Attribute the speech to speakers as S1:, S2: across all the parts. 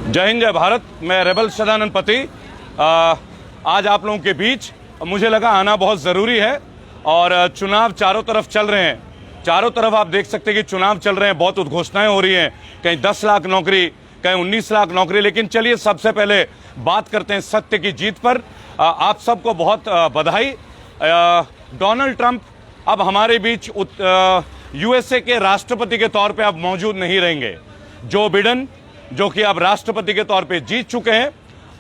S1: जय हिंद जय भारत। मैं रेबल सदानंद पति आज आप लोगों के बीच मुझे लगा आना बहुत ज़रूरी है। और चुनाव चारों तरफ चल रहे हैं, चारों तरफ आप देख सकते हैं कि चुनाव चल रहे हैं, बहुत उद्घोषणाएं हो रही हैं, कहीं 10 लाख नौकरी, कहीं 19 लाख नौकरी। लेकिन चलिए सबसे पहले बात करते हैं सत्य की जीत पर। आप सबको बहुत बधाई। डोनाल्ड ट्रंप अब हमारे बीच यूएसए के राष्ट्रपति के तौर पे अब मौजूद नहीं रहेंगे। जो बिडेन जो कि अब राष्ट्रपति के तौर पे जीत चुके हैं,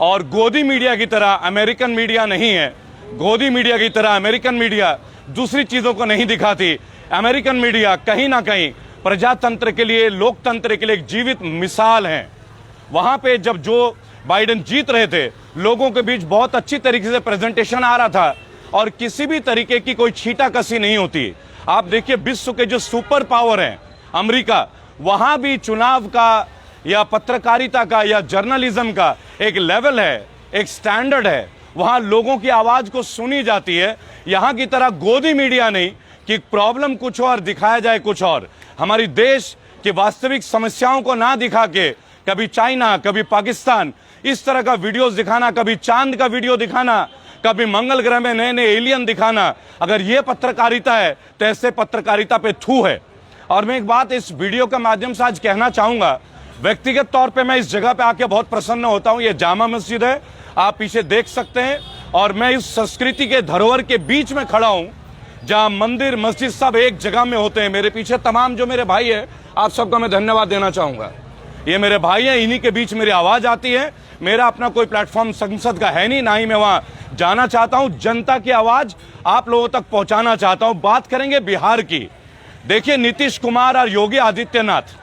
S1: और गोदी मीडिया की तरह अमेरिकन मीडिया नहीं है। गोदी मीडिया की तरह अमेरिकन मीडिया दूसरी चीजों को नहीं दिखाती। अमेरिकन मीडिया कहीं ना कहीं प्रजातंत्र के लिए, लोकतंत्र के लिए एक जीवित मिसाल है। वहां पे जब जो बाइडेन जीत रहे थे, लोगों के बीच बहुत अच्छी तरीके से प्रेजेंटेशन आ रहा था और किसी भी तरीके की कोई छींटाकसी नहीं होती। आप देखिए विश्व के जो सुपर पावर हैं अमेरिका, वहां भी चुनाव का या पत्रकारिता का या जर्नलिज्म का एक लेवल है, एक स्टैंडर्ड है। वहां लोगों की आवाज को सुनी जाती है। यहां की तरह गोदी मीडिया नहीं कि प्रॉब्लम कुछ और दिखाया जाए कुछ और। हमारी देश की वास्तविक समस्याओं को ना दिखा के कभी चाइना, कभी पाकिस्तान इस तरह का वीडियोस दिखाना, कभी चांद का वीडियो दिखाना, कभी मंगल ग्रह में नए नए एलियन दिखाना, अगर ये पत्रकारिता है तो ऐसे पत्रकारिता पे थू है। और मैं एक बात इस वीडियो के माध्यम से आज कहना चाहूंगा। व्यक्तिगत तौर पे मैं इस जगह पे आके बहुत प्रसन्न होता हूं। ये जामा मस्जिद है, आप पीछे देख सकते हैं, और मैं इस संस्कृति के धरोहर के बीच में खड़ा हूं जहां मंदिर मस्जिद सब एक जगह में होते हैं। मेरे पीछे तमाम जो मेरे भाई है, आप सबको मैं धन्यवाद देना चाहूंगा। ये मेरे भाई हैं, इन्हीं के बीच मेरी आवाज आती है। मेरा अपना कोई प्लेटफॉर्म संसद का है नहीं, ना ही मैं वहां जाना चाहता हूं। जनता की आवाज आप लोगों तक पहुंचाना चाहता हूं। बात करेंगे बिहार की। देखिए नीतीश कुमार और योगी आदित्यनाथ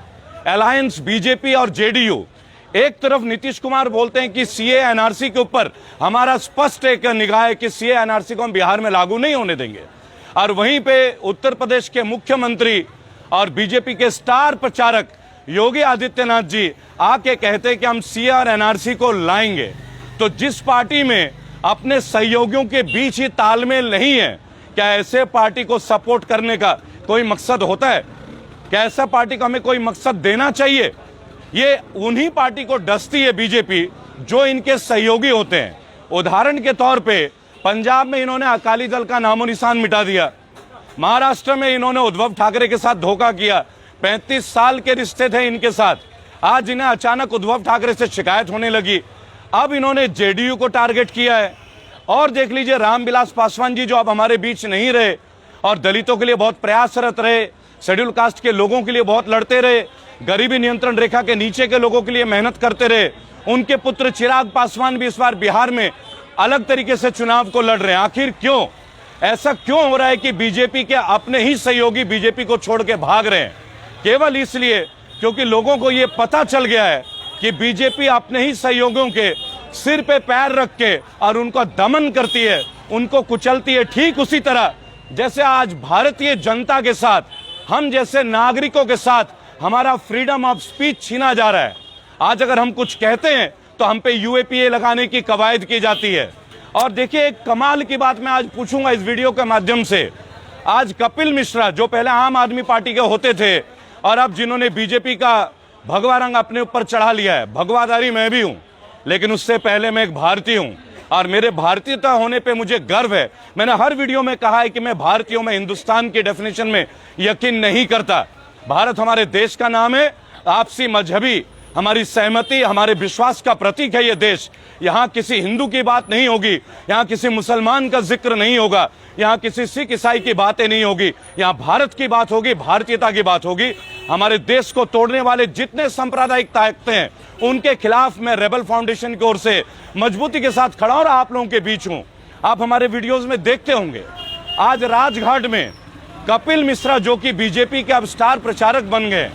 S1: अलायंस, बीजेपी और जेडीयू, एक तरफ नीतीश कुमार बोलते हैं कि सीए एनआरसी के ऊपर हमारा स्पष्ट एक निगाह है कि सीए एनआरसी को हम बिहार में लागू नहीं होने देंगे, और वहीं पे उत्तर प्रदेश के मुख्यमंत्री और बीजेपी के स्टार प्रचारक योगी आदित्यनाथ जी आके कहते हैं कि हम सीए और एनआरसी को लाएंगे। तो जिस पार्टी में अपने सहयोगियों के बीच ही तालमेल नहीं है, क्या ऐसे पार्टी को सपोर्ट करने का कोई मकसद होता है? क्या ऐसा पार्टी को हमें कोई मकसद देना चाहिए? ये उन्हीं पार्टी को डसती है बीजेपी जो इनके सहयोगी होते हैं। उदाहरण के तौर पे पंजाब में इन्होंने अकाली दल का नामो निशान मिटा दिया। महाराष्ट्र में इन्होंने उद्धव ठाकरे के साथ धोखा किया। 35 साल के रिश्ते थे इनके साथ, आज इन्हें अचानक उद्धव ठाकरे से शिकायत होने लगी। अब इन्होंने जेडीयू को टारगेट किया है। और देख लीजिए रामविलास पासवान जी जो अब हमारे बीच नहीं रहे और दलितों के लिए बहुत प्रयासरत रहे, शेड्यूल कास्ट के लोगों के लिए बहुत लड़ते रहे, गरीबी नियंत्रण रेखा के नीचे के लोगों के लिए मेहनत करते रहे। उनके पुत्र चिराग पासवान भी इस बार बिहार में अलग तरीके से चुनाव को लड़ रहे हैं। आखिर क्यों ऐसा क्यों हो रहा है कि बीजेपी के अपने ही सहयोगी बीजेपी को छोड़ के भाग रहे हैं? केवल इसलिए क्योंकि लोगों को यह पता चल गया है कि बीजेपी अपने ही सहयोगियों के सिर पे पैर रख के और उनको दमन करती है, उनको कुचलती है। ठीक उसी तरह जैसे आज भारतीय जनता के साथ, हम जैसे नागरिकों के साथ हमारा फ्रीडम ऑफ स्पीच छीना जा रहा है। आज अगर हम कुछ कहते हैं तो हम पे यूएपीए लगाने की कवायद की जाती है। और देखिए एक कमाल की बात मैं आज पूछूंगा इस वीडियो के माध्यम से। आज कपिल मिश्रा जो पहले आम आदमी पार्टी के होते थे और अब जिन्होंने बीजेपी का भगवा रंग अपने ऊपर चढ़ा लिया है, भगवाधारी मैं भी हूं, लेकिन उससे पहले मैं एक भारतीय हूं और मेरे भारतीयता होने पे मुझे गर्व है। मैंने हर वीडियो में कहा है कि मैं भारतीय हूं, मैं हिंदुस्तान की डेफिनेशन में यकीन नहीं करता। भारत हमारे देश का नाम है, आपसी मजहबी हमारी सहमति, हमारे विश्वास का प्रतीक है ये देश। यहाँ किसी हिंदू की बात नहीं होगी, यहाँ किसी मुसलमान का जिक्र नहीं होगा, यहाँ किसी सिख ईसाई की बातें नहीं होगी, यहाँ भारत की बात होगी, भारतीयता की बात होगी। हमारे देश को तोड़ने वाले जितने सांप्रदायिक ताकतें हैं उनके खिलाफ मैं रेबल फाउंडेशन की ओर से मजबूती के साथ खड़ा और आप लोगों के बीच हूं। आप हमारे वीडियोस में देखते होंगे आज राजघाट में कपिल मिश्रा जो कि बीजेपी के अब स्टार प्रचारक बन गए,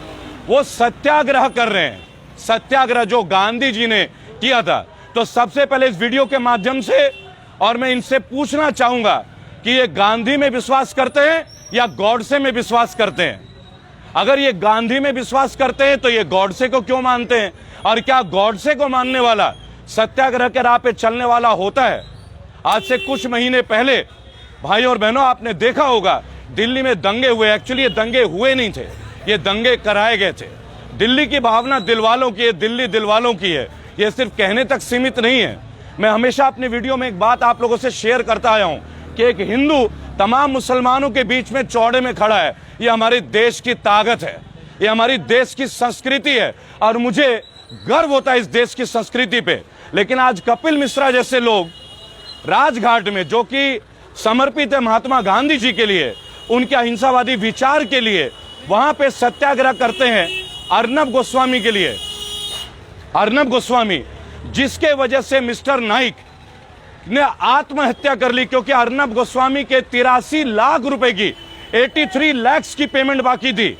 S1: वो सत्याग्रह कर रहे हैं। सत्याग्रह जो गांधी जी ने किया था। तो सबसे पहले इस वीडियो के माध्यम से और मैं इनसे पूछना चाहूंगा कि ये गांधी में विश्वास करते हैं या गॉडसे में विश्वास करते हैं? अगर ये गांधी में विश्वास करते हैं तो ये गॉडसे को क्यों मानते हैं? और क्या गॉडसे को मानने वाला सत्याग्रह के राह पे चलने वाला होता है? आज से कुछ महीने पहले भाई और बहनों आपने देखा होगा दिल्ली में दंगे हुए। एक्चुअली ये दंगे हुए नहीं थे, ये दंगे कराए गए थे। दिल्ली की भावना दिल वालों की है, दिल्ली दिल वालों की है। ये सिर्फ कहने तक सीमित नहीं है। मैं हमेशा अपने वीडियो में एक बात आप लोगों से शेयर करता आया हूं कि एक हिंदू तमाम मुसलमानों के बीच में चौड़े में खड़ा है। ये हमारे देश की ताकत है, ये हमारी देश की संस्कृति है और मुझे गर्व होता है इस देश की संस्कृति पे। लेकिन आज कपिल मिश्रा जैसे लोग राजघाट में, जो कि समर्पित है महात्मा गांधी जी के लिए, उनके अहिंसावादी विचार के लिए, वहां पे सत्याग्रह करते हैं अर्नब गोस्वामी के लिए। अर्नब गोस्वामी जिसके वजह से मिस्टर नाइक ने आत्महत्या कर ली, क्योंकि अर्नब गोस्वामी के 83 लाख रुपए की 83 लाख की पेमेंट बाकी थी।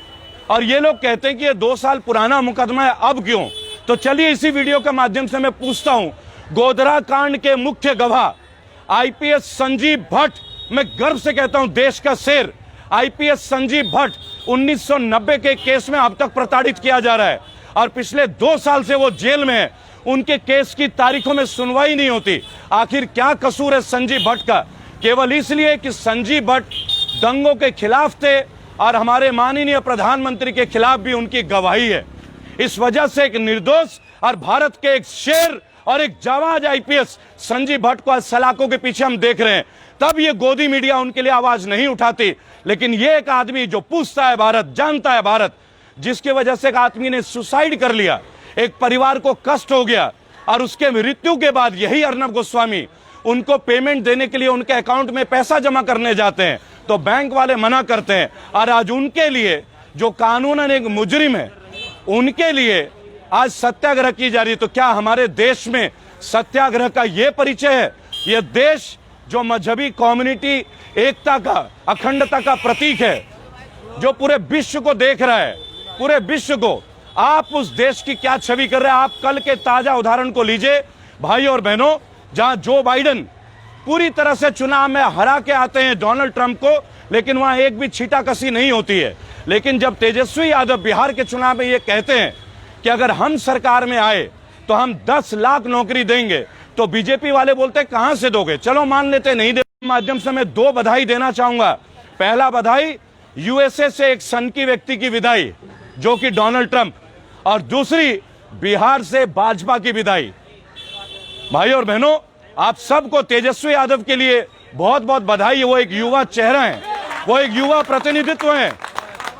S1: और ये लोग कहते हैं कि ये 2 साल पुराना मुकदमा है, अब क्यों? तो चलिए इसी वीडियो के माध्यम से मैं पूछता हूं, गोधरा कांड के मुख्य गवाह आईपीएस संजीव भट्ट, मैं गर्व से कहता हूं देश का शेर आईपीएस संजीव भट्ट, 1990 के केस में अब तक प्रताड़ित किया जा रहा है और पिछले 2 साल से वो जेल में है। उनके केस की तारीखों में सुनवाई नहीं होती। आखिर क्या कसूर है संजीव भट्ट का? केवल इसलिए कि संजीव भट्ट दंगों के खिलाफ थे और हमारे माननीय प्रधानमंत्री के खिलाफ भी उनकी गवाही है। इस वजह से एक निर्दोष और भारत के एक शेर और एक जाबाज आईपीएस संजीव भट्ट को आज सलाखों के पीछे हम देख रहे हैं। तब ये गोदी मीडिया उनके लिए आवाज नहीं उठाती, लेकिन ये एक आदमी जो पूछता है भारत, जानता है भारत, जिसकी वजह से एक आदमी ने सुसाइड कर लिया, एक परिवार को कष्ट हो गया और उसके मृत्यु के बाद यही अर्नब गोस्वामी उनको पेमेंट देने के लिए उनके अकाउंट में पैसा जमा करने जाते हैं तो बैंक वाले मना करते हैं। और आज उनके लिए जो कानूनन एक मुजरिम है, उनके लिए आज सत्याग्रह की जा रही है। तो क्या हमारे देश में सत्याग्रह का ये परिचय है? ये देश जो मजहबी कम्युनिटी एकता का, अखंडता का प्रतीक है, जो पूरे विश्व को देख रहा है, पूरे विश्व को, आप उस देश की क्या छवि कर रहे हैं? आप कल के ताजा उदाहरण को लीजिए भाई और बहनों, जहां जो बाइडेन पूरी तरह से चुनाव में हरा के आते हैं डोनाल्ड ट्रंप को, लेकिन वहां एक भी छींटाकशी नहीं होती है। लेकिन जब तेजस्वी यादव बिहार के चुनाव में ये कहते हैं कि अगर हम सरकार में आए तो हम 10 लाख नौकरी देंगे, तो बीजेपी वाले बोलते हैं कहां से दोगे? चलो मान लेते नहीं दे। माध्यम से मैं 2 बधाई देना चाहूंगा। पहला बधाई यूएसए से एक सनकी व्यक्ति की विदाई जो कि डोनाल्ड ट्रंप, और दूसरी बिहार से भाजपा की विदाई। भाई और बहनों, आप सबको तेजस्वी यादव के लिए बहुत बहुत बधाई। वो एक युवा चेहरा है, वो एक युवा प्रतिनिधित्व है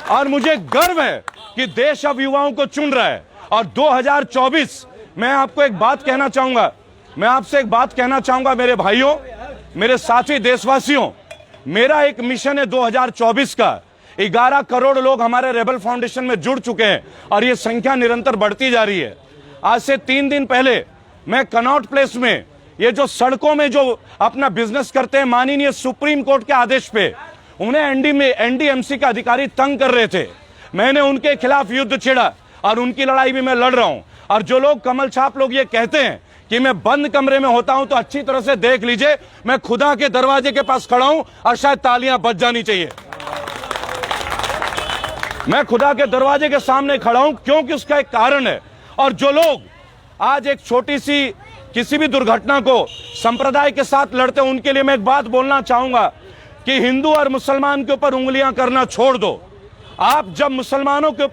S1: और मुझे गर्व है कि देश अब युवाओं को चुन रहा है। और 2024 मैं आपको एक बात कहना चाहूंगा, मैं आपसे एक बात कहना चाहूंगा मेरे भाइयों, मेरे साथी देशवासियों, मेरा एक मिशन है 2024 का। 11 करोड़ लोग हमारे रेबल फाउंडेशन में जुड़ चुके हैं और ये संख्या निरंतर बढ़ती जा रही है। आज से 3 दिन पहले मैं कनॉट प्लेस में, ये जो सड़कों में जो अपना बिजनेस करते हैं, माननीय सुप्रीम कोर्ट के आदेश पे उन्हें एनडीएमसी के अधिकारी तंग कर रहे थे। मैंने उनके खिलाफ युद्ध छेड़ा और उनकी लड़ाई भी मैं लड़ रहा हूं। और जो लोग कमल छाप लोग ये कहते हैं कि मैं बंद कमरे में होता हूं, तो अच्छी तरह से देख लीजिए, मैं खुदा के दरवाजे के पास खड़ा हूं और शायद तालियां बज जानी चाहिए। मैं खुदा के दरवाजे के सामने खड़ा हूं क्योंकि उसका एक कारण है। और जो लोग आज एक छोटी सी किसी भी दुर्घटना को संप्रदाय के साथ लड़ते हैं, उनके लिए मैं एक बात बोलना चाहूंगा कि हिंदू और मुसलमान के ऊपर उंगलियां करना छोड़ दो। आप जब मुसलमानों के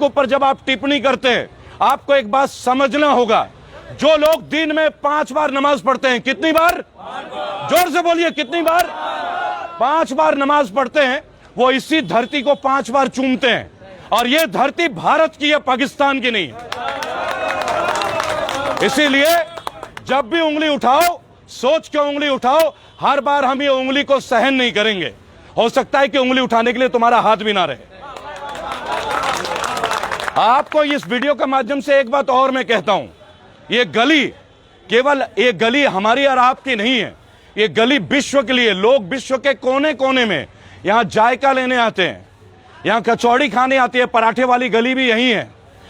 S1: ऊपर जब आप टिप्पणी करते हैं, आपको एक बात समझना होगा, जो लोग दिन में 5 बार नमाज पढ़ते हैं, कितनी बार? जोर से बोलिए, कितनी बार? 5 बार नमाज पढ़ते हैं, वो इसी धरती को 5 बार चूमते हैं। और ये धरती भारत की है, पाकिस्तान की नहीं। इसीलिए जब भी उंगली उठाओ, सोच के उंगली उठाओ। हर बार हम ये उंगली को सहन नहीं करेंगे। हो सकता है कि उंगली उठाने के लिए तुम्हारा हाथ भी ना रहे। आपको इस वीडियो के माध्यम से एक बात और मैं कहता हूं, ये गली केवल एक गली हमारी और आपकी नहीं है, ये गली विश्व के लिए। लोग विश्व के कोने कोने में यहां जायका लेने आते हैं, यहां कचौड़ी खाने आती है। पराठे वाली गली भी यही है,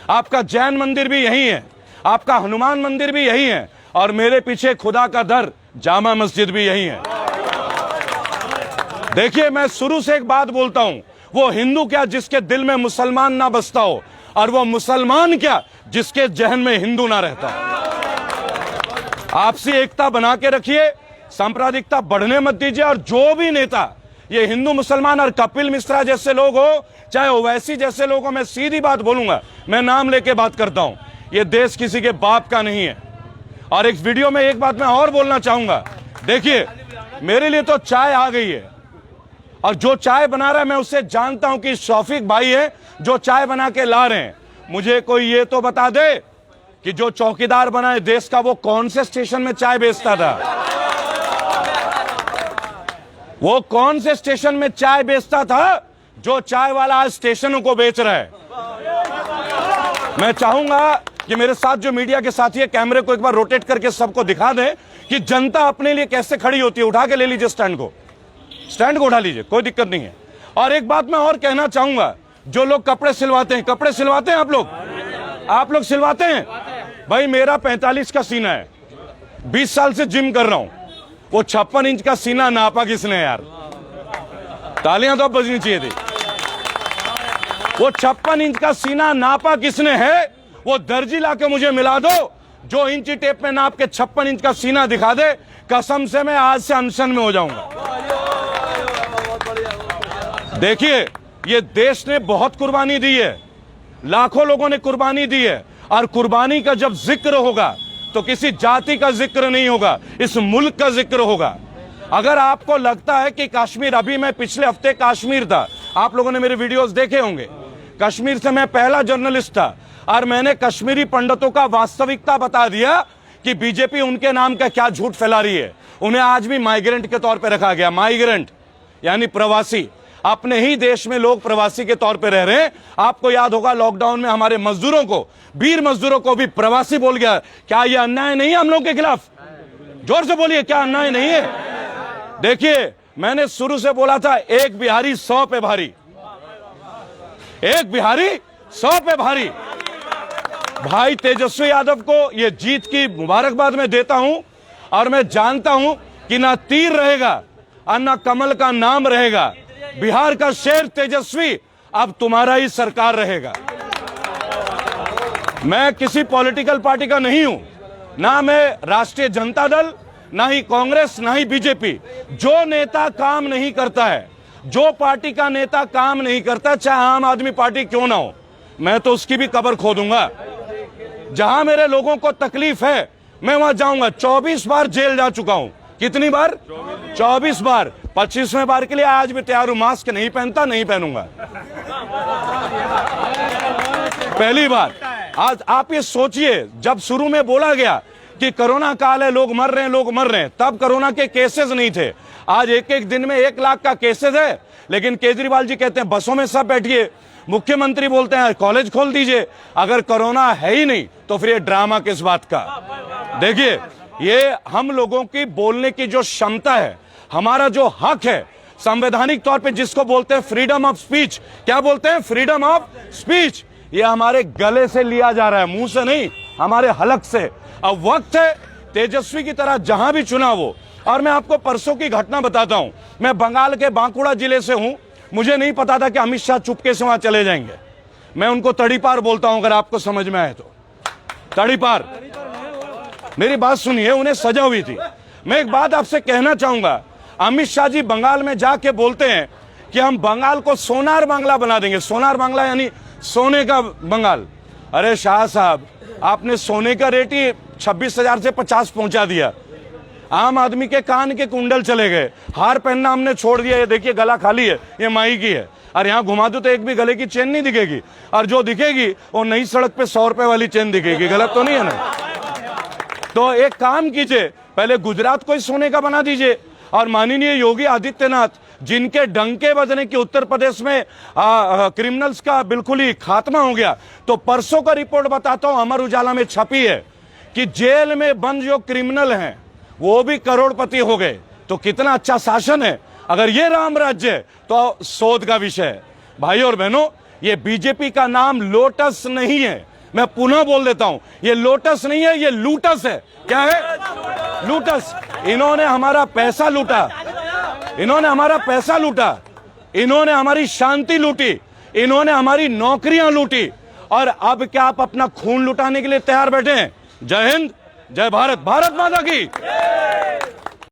S1: आपका जैन मंदिर भी यही है, आपका हनुमान मंदिर भी यही है, और मेरे पीछे खुदा का दर जामा मस्जिद भी यही है। देखिए, मैं शुरू से एक बात बोलता हूं, वो हिंदू क्या जिसके दिल में मुसलमान ना बसता हो, और वो मुसलमान क्या जिसके जहन में हिंदू ना रहता हो। आपसी एकता बना के रखिए, सांप्रदायिकता बढ़ने मत दीजिए। और जो भी नेता ये हिंदू मुसलमान और कपिल मिश्रा जैसे लोग हो, चाहे ओवैसी जैसे लोग हो, मैं सीधी बात बोलूंगा, मैं नाम लेके बात करता हूं, ये देश किसी के बाप का नहीं है। और एक वीडियो में एक बात मैं और बोलना चाहूंगा, देखिए मेरे लिए तो चाय आ गई है, और जो चाय बना रहा है मैं उससे जानता हूं कि शौफिक भाई है जो चाय बना के ला रहे हैं। मुझे कोई ये तो बता दे कि जो चौकीदार बना है देश का वो कौन से स्टेशन में चाय बेचता था, वो कौन से स्टेशन में चाय बेचता था जो चाय वाला आज स्टेशनों को बेच रहा है। मैं चाहूंगा कि मेरे साथ जो मीडिया के साथी है कैमरे को एक बार रोटेट करके सबको दिखा दें कि जनता अपने लिए कैसे खड़ी होती है। उठा के ले लीजिए स्टैंड को उठा लीजिए, कोई दिक्कत नहीं है। और एक बात मैं और कहना चाहूंगा, जो लोग कपड़े सिलवाते हैं, कपड़े सिलवाते हैं आप लोग सिलवाते हैं भाई। मेरा 45 का सीना है, 20 साल से जिम कर रहा हूं। वो 56 इंच का सीना नापा किसने यार? तालियां तो अब बजनी चाहिए थी। वो 56 इंच का सीना नापा किसने है? वो दर्जी लाके मुझे मिला दो जो इंची टेप में नाप के 56 इंच का सीना दिखा दे। कसम से मैं आज से अनशन में हो जाऊंगा। देखिए ये देश ने बहुत कुर्बानी दी है, लाखों लोगों ने कुर्बानी दी है, और कुर्बानी का जब जिक्र होगा तो किसी जाति का जिक्र नहीं होगा, इस मुल्क का जिक्र होगा। अगर आपको लगता है कि कश्मीर, अभी मैं पिछले हफ्ते कश्मीर था, आप लोगों ने मेरे वीडियोस देखे होंगे। कश्मीर से मैं पहला जर्नलिस्ट था और मैंने कश्मीरी पंडितों का वास्तविकता बता दिया कि बीजेपी उनके नाम का क्या झूठ फैला रही है। उन्हें आज भी माइग्रेंट के तौर पर रखा गया। माइग्रेंट यानी प्रवासी। अपने ही देश में लोग प्रवासी के तौर पे रह रहे हैं। आपको याद होगा लॉकडाउन में हमारे मजदूरों को, वीर मजदूरों को भी प्रवासी बोल गया। क्या यह अन्याय नहीं है हम लोग के खिलाफ? जोर से बोलिए, क्या अन्याय नहीं है? देखिए मैंने शुरू से बोला था, एक बिहारी 100 पे भारी, एक बिहारी 100 पे भारी। भाई तेजस्वी यादव को ये जीत की मुबारकबाद मैं देता हूं, और मैं जानता हूं कि ना तीर रहेगा और ना कमल का नाम रहेगा। बिहार का शेर तेजस्वी अब तुम्हारा ही सरकार रहेगा। मैं किसी पॉलिटिकल पार्टी का नहीं हूं, ना मैं राष्ट्रीय जनता दल, ना ही कांग्रेस, ना ही बीजेपी। जो नेता काम नहीं करता है, जो पार्टी का नेता काम नहीं करता, चाहे आम आदमी पार्टी क्यों ना हो, मैं तो उसकी भी कब्र खोदूंगा। जहां मेरे लोगों को तकलीफ है मैं वहां जाऊंगा। 24 बार जेल जा चुका हूं। कितनी बार? 24 बार। 25वें बार के लिए आज भी तैयार हूं। मास्क नहीं पहनता, नहीं पहनूंगा। पहली बार। आज आप ये सोचिए, जब शुरू में बोला गया कि कोरोना काल है, लोग मर रहे हैं, तब कोरोना के केसेस नहीं थे। आज एक एक दिन में 1 लाख का केसेस है, लेकिन केजरीवाल जी कहते हैं बसों में सब बैठिए। मुख्यमंत्री बोलते हैं कॉलेज खोल दीजिए। अगर कोरोना है ही नहीं तो फिर ये ड्रामा किस बात का? देखिए ये हम लोगों की बोलने की जो क्षमता है, हमारा जो हक है संवैधानिक तौर पे, जिसको बोलते हैं फ्रीडम ऑफ स्पीच। क्या बोलते हैं? Freedom of speech. ये हमारे गले से लिया जा रहा है, मुंह से नहीं, हमारे हलक से। अब वक्त है तेजस्वी की तरह जहां भी चुनाव हो। और मैं आपको परसों की घटना बताता हूं। मैं बंगाल के बांकुड़ा जिले से हूं। मुझे नहीं पता था कि अमित शाह चुपके से वहां चले जाएंगे। मैं उनको तड़ीपार बोलता हूं, अगर आपको समझ में आए तो। तड़ीपार, मेरी बात सुनिए, उन्हें सजा हुई थी। मैं एक बात आपसे कहना चाहूंगा, अमित शाह जी बंगाल में जाके बोलते हैं कि हम बंगाल को सोनार बांग्ला बना देंगे। सोनार बांग्ला यानी सोने का बंगाल। अरे शाह साहब, आपने सोने का रेट ही 26,000 से 50 पहुंचा दिया। आम आदमी के कान के कुंडल चले गए। हार पहनना हमने छोड़ दिया। ये देखिए गला खाली है, ये माई की है। और यहाँ घुमा दो तो एक भी गले की चेन नहीं दिखेगी, और जो दिखेगी वो नई सड़क पे 100 रुपए वाली चेन दिखेगी। गलत तो नहीं है ना? तो एक काम कीजिए, पहले गुजरात को ही सोने का बना दीजिए। और माननीय योगी आदित्यनाथ, जिनके डंके बजने की उत्तर प्रदेश में क्रिमिनल्स का बिल्कुल ही खात्मा हो गया, तो परसों का रिपोर्ट बताता हूं, अमर उजाला में छपी है कि जेल में बंद जो क्रिमिनल हैं वो भी करोड़पति हो गए। तो कितना अच्छा शासन है। अगर ये राम राज्य है तो शोध का विषय है। भाई और बहनों, ये बीजेपी का नाम लोटस नहीं है। मैं पुनः बोल देता हूं, ये लोटस नहीं है, ये लूटस है। क्या है? लूटस। इन्होंने हमारा पैसा लूटा, इन्होंने हमारा पैसा लूटा, इन्होंने हमारी शांति लूटी, इन्होंने हमारी नौकरियां लूटी, और अब क्या आप अपना खून लुटाने के लिए तैयार बैठे हैं? जय हिंद, जय भारत, भारत माता की।